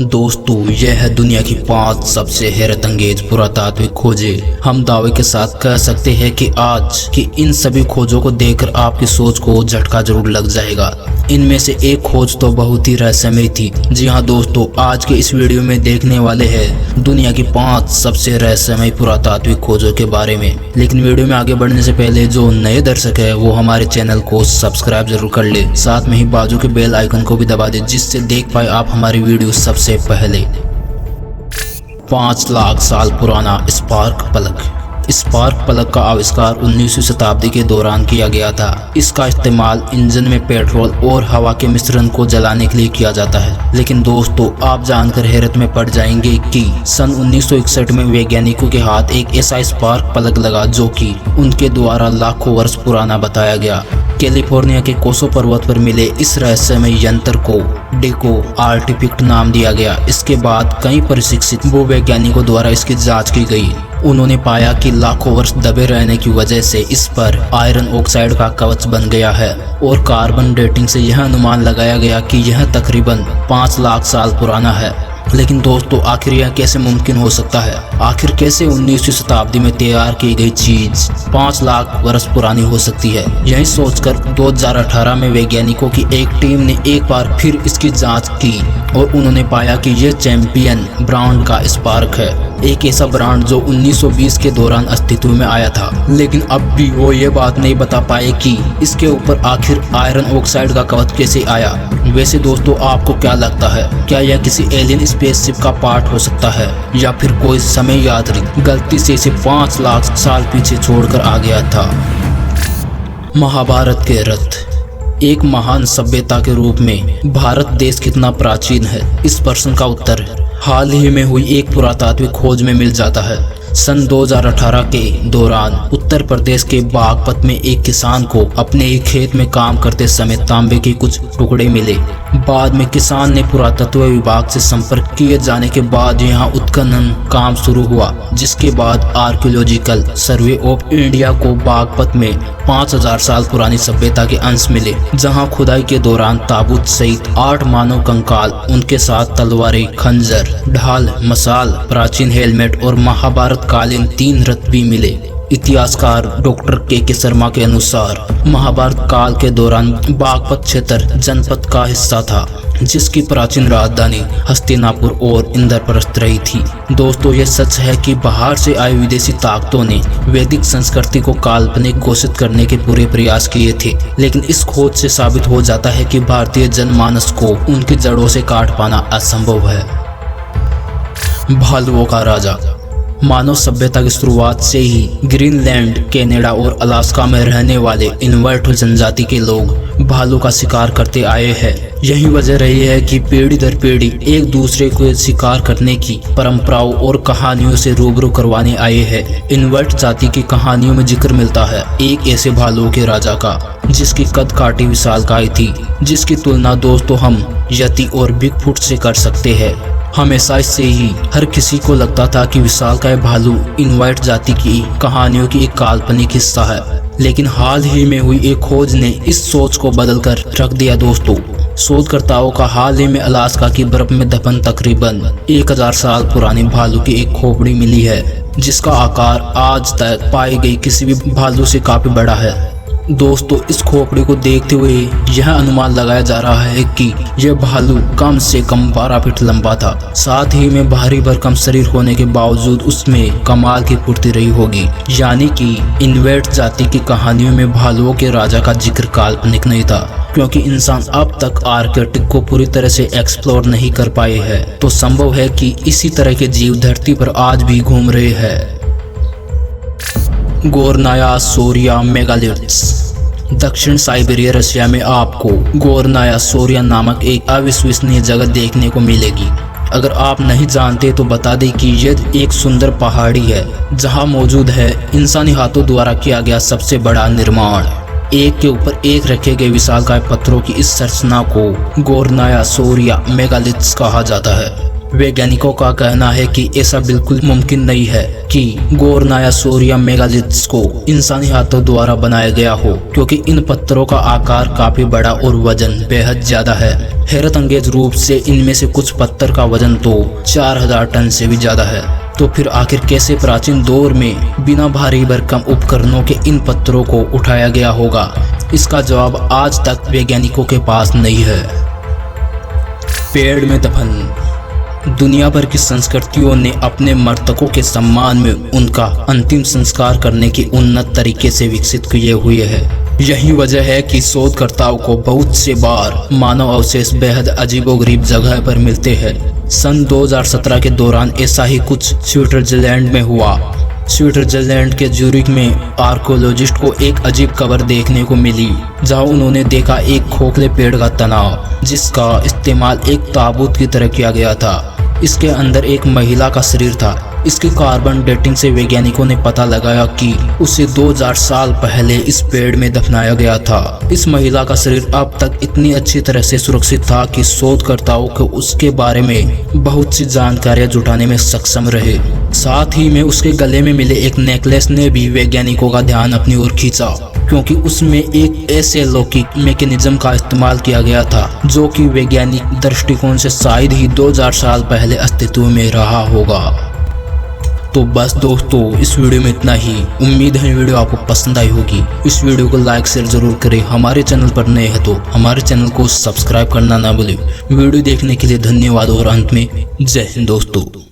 दोस्तों, यह है दुनिया की 5 सबसे हैरत अंगेज पुरातात्विक खोजें। हम दावे के साथ कह सकते हैं कि आज की इन सभी खोजों को देखकर आपकी सोच को झटका जरूर लग जाएगा। इनमें से एक खोज तो बहुत ही रहस्यमयी थी। जी हाँ दोस्तों, आज के इस वीडियो में देखने वाले हैं दुनिया की 5 सबसे रहस्यमयी पुरातात्विक खोजों के बारे में। लेकिन वीडियो में आगे बढ़ने से पहले जो नए दर्शक है वो हमारे चैनल को सब्सक्राइब जरूर कर ले, साथ में ही बाजू के बेल आइकन को भी दबा दे, जिससे देख पाए आप हमारी वीडियो सबसे पहले। 5 लाख साल पुराना स्पार्क प्लग। स्पार्क प्लग का आविष्कार 19वीं शताब्दी के दौरान किया गया था। इसका इस्तेमाल इंजन में पेट्रोल और हवा के मिश्रण को जलाने के लिए किया जाता है। लेकिन दोस्तों, आप जानकर हैरत में पड़ जाएंगे कि सन 1961 में वैज्ञानिकों के हाथ एक ऐसा स्पार्क प्लग लगा जो कि उनके द्वारा लाखों वर्ष पुराना बताया गया। कैलिफोर्निया के कोसो पर्वत पर मिले इस रहस्यमय यंत्र को डेको आर्टिफैक्ट नाम दिया गया। इसके बाद कई प्रशिक्षित भूवैज्ञानिकों द्वारा इसकी जांच की गई। उन्होंने पाया कि लाखों वर्ष दबे रहने की वजह से इस पर आयरन ऑक्साइड का कवच बन गया है और कार्बन डेटिंग से यह अनुमान लगाया गया कि यह तकरीबन 5 लाख साल पुराना है। लेकिन दोस्तों, आखिर यह कैसे मुमकिन हो सकता है? आखिर कैसे 19वीं शताब्दी में तैयार की गई चीज 5 लाख वर्ष पुरानी हो सकती है? यही सोचकर 2018 में वैज्ञानिकों की एक टीम ने एक बार फिर इसकी जांच की और उन्होंने पाया कि यह चैंपियन ब्रांड का स्पार्क है, एक ऐसा ब्रांड जो 1920 के दौरान अस्तित्व में आया था। लेकिन अब भी वो ये बात नहीं बता पाए कि इसके ऊपर आखिर आयरन ऑक्साइड का कवच कैसे आया। वैसे दोस्तों, आपको क्या लगता है? क्या यह किसी एलियन स्पेसशिप का पार्ट हो सकता है या फिर कोई समय यात्री गलती से इसे 5 लाख साल पीछे छोड़कर आ गया था? महाभारत के रथ। एक महान सभ्यता के रूप में भारत देश कितना प्राचीन है, इस प्रश्न का उत्तर हाल ही में हुई एक पुरातात्विक खोज में मिल जाता है। सन 2018 के दौरान उत्तर प्रदेश के बागपत में एक किसान को अपने ही खेत में काम करते समय तांबे के कुछ टुकड़े मिले। बाद में किसान ने पुरातत्व विभाग से संपर्क किए जाने के बाद यहाँ उत्खनन काम शुरू हुआ, जिसके बाद आर्कियोलॉजिकल सर्वे ऑफ इंडिया को बागपत में 5000 साल पुरानी सभ्यता के अंश मिले, जहाँ खुदाई के दौरान ताबूत सहित 8 मानव कंकाल, उनके साथ तलवारें, खंजर, ढाल, मसाल, प्राचीन हेलमेट और महाभारत कालीन 3 रथ भी मिले। इतिहासकार डॉक्टर के शर्मा के अनुसार महाभारत काल के दौरान बागपत क्षेत्र जनपद का हिस्सा था, जिसकी प्राचीन राजधानी हस्तिनापुर और इंद्रप्रस्थ रही थी। दोस्तों, यह सच है कि बाहर से आई विदेशी ताकतों ने वैदिक संस्कृति को काल्पनिक घोषित करने के पूरे प्रयास किए थे, लेकिन इस खोज से साबित हो जाता है कि भारतीय जनमानस को उनकी जड़ों से काट पाना असंभव है। भालुओं का राजा। मानव सभ्यता की शुरुआत से ही ग्रीनलैंड, कनाडा और अलास्का में रहने वाले इन्वर्ट जनजाति के लोग भालू का शिकार करते आए हैं। यही वजह रही है कि पीढ़ी दर पीढ़ी एक दूसरे को शिकार करने की परंपराओं और कहानियों से रूबरू करवाने आए हैं। इन्वर्ट जाति की कहानियों में जिक्र मिलता है एक ऐसे भालुओं के राजा का जिसकी कद काठी विशालकाय थी, जिसकी तुलना दोस्तों हम यति और बिगफुट से कर सकते हैं। हमेशा से ही हर किसी को लगता था कि विशालकाय भालू इन्वाइट जाति की कहानियों की एक काल्पनिक हिस्सा है, लेकिन हाल ही में हुई एक खोज ने इस सोच को बदलकर रख दिया। दोस्तों, शोधकर्ताओं का हाल ही में अलास्का की बर्फ में दफन तकरीबन 1000 साल पुरानी भालू की एक खोपड़ी मिली है, जिसका आकार आज तक पाई गई किसी भी भालू से काफी बड़ा है। दोस्तों, इस खोपड़ी को देखते हुए यह अनुमान लगाया जा रहा है कि यह भालू कम से कम 12 फीट लंबा था। साथ ही में भारी भरकम शरीर होने के बावजूद उसमें कमाल की फुर्ती रही होगी। यानी कि इन्वर्ट जाति की कहानियों में भालुओं के राजा का जिक्र काल्पनिक नहीं था, क्योंकि इंसान अब तक आर्कटिक को पूरी तरह से एक्सप्लोर नहीं कर पाए हैं, तो संभव है कि इसी तरह के जीव धरती पर आज भी घूम रहे हैं। गोरनाया सोरिया मेगालिथ्स। दक्षिण साइबेरिया रशिया में आपको गोरनाया सोरिया नामक एक अविश्वसनीय जगह देखने को मिलेगी। अगर आप नहीं जानते तो बता दें कि यह एक सुंदर पहाड़ी है जहां मौजूद है इंसानी हाथों द्वारा किया गया सबसे बड़ा निर्माण। एक के ऊपर एक रखे गए विशालकाय पत्थरों की इस संरचना को गोरनाया सोरिया मेगालिथ्स कहा जाता है। वैज्ञानिकों का कहना है कि ऐसा बिल्कुल मुमकिन नहीं है कि गोरनाया सोरिया मेगालिथ्स को इंसानी हाथों द्वारा बनाया गया हो, क्योंकि इन पत्थरों का आकार काफी बड़ा और वजन बेहद ज्यादा है। हैरत अंगेज रूप से इनमें से कुछ पत्थर का वजन तो 4000 टन से भी ज्यादा है। तो फिर आखिर कैसे प्राचीन दौर में बिना भारी भरकम उपकरणों के इन पत्थरों को उठाया गया होगा? इसका जवाब आज तक वैज्ञानिकों के पास नहीं है। पेड़ में दफन। दुनिया भर की संस्कृतियों ने अपने मृतकों के सम्मान में उनका अंतिम संस्कार करने की उन्नत तरीके से विकसित किए हुए हैं। यही वजह है कि शोधकर्ताओं को बहुत से बार मानव अवशेष बेहद अजीबोगरीब जगह पर मिलते हैं। सन 2017 के दौरान ऐसा ही कुछ स्विट्जरलैंड में हुआ। स्विट्जरलैंड के ज्यूरिख में आर्कोलॉजिस्ट को एक अजीब कब्र देखने को मिली, जहां उन्होंने देखा एक खोखले पेड़ का तना, जिसका इस्तेमाल एक ताबूत की तरह किया गया था। इसके अंदर एक महिला का शरीर था। इसकी कार्बन डेटिंग से वैज्ञानिकों ने पता लगाया कि उसे 2000 साल पहले इस पेड़ में दफनाया गया था। इस महिला का शरीर अब तक इतनी अच्छी तरह से सुरक्षित था कि शोधकर्ताओं को उसके बारे में बहुत सी जानकारियां जुटाने में सक्षम रहे। साथ ही में उसके गले में मिले एक नेकलेस ने भी वैज्ञानिकों का ध्यान अपनी ओर खींचा, क्योंकि उसमें एक ऐसे अलौकिक मैकेनिज्म का इस्तेमाल किया गया था जो कि वैज्ञानिक दृष्टिकोण से शायद ही 2000 साल पहले अस्तित्व में रहा होगा। तो बस दोस्तों, इस वीडियो में इतना ही। उम्मीद है वीडियो आपको पसंद आई होगी। इस वीडियो को लाइक शेयर जरूर करें। हमारे चैनल पर नए हैं तो हमारे चैनल को सब्सक्राइब करना ना भूलें। वीडियो देखने के लिए धन्यवाद और अंत में जय हिंद दोस्तों।